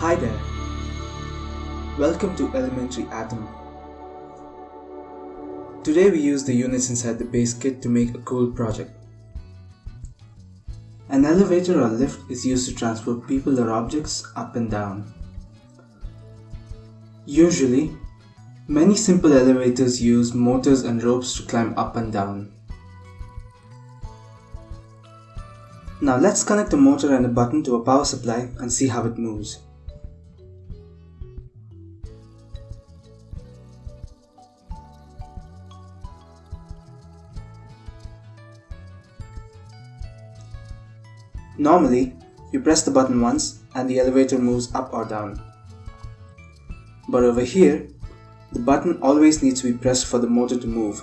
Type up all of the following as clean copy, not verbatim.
Hi there. Welcome to Elementary Atom. Today we use the units inside the base kit to make a cool project. An elevator or lift is used to transport people or objects up and down. Usually, many simple elevators use motors and ropes to climb up and down. Now let's connect a motor and a button to a power supply and see how it moves. Normally, you press the button once and the elevator moves up or down. But over here, the button always needs to be pressed for the motor to move.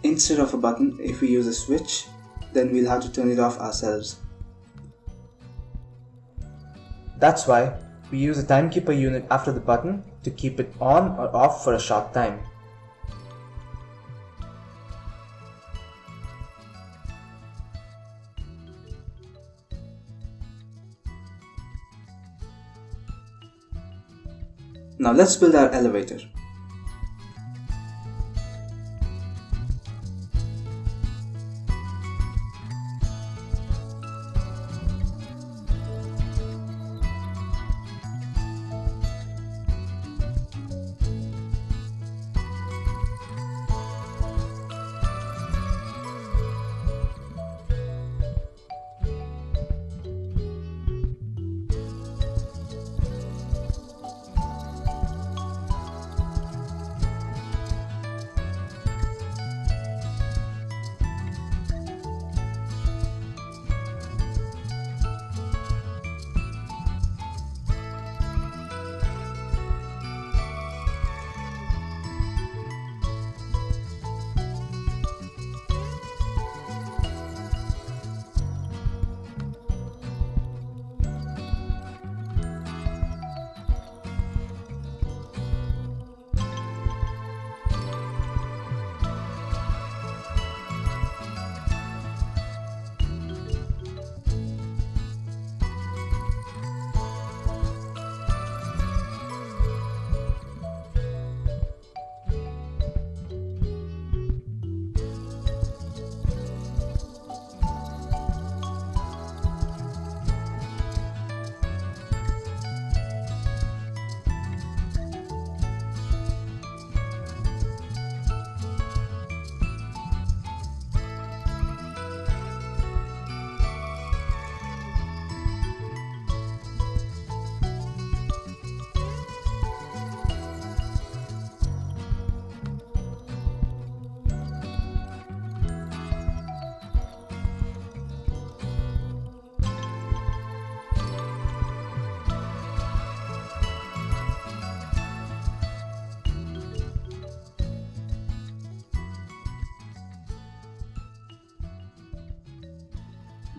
Instead of a button, if we use a switch, then we'll have to turn it off ourselves. That's why we use a timekeeper unit after the button to keep it on or off for a short time. Now let's build our elevator.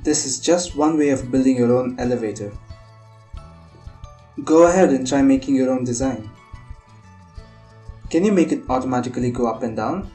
This is just one way of building your own elevator. Go ahead and try making your own design. Can you make it automatically go up and down?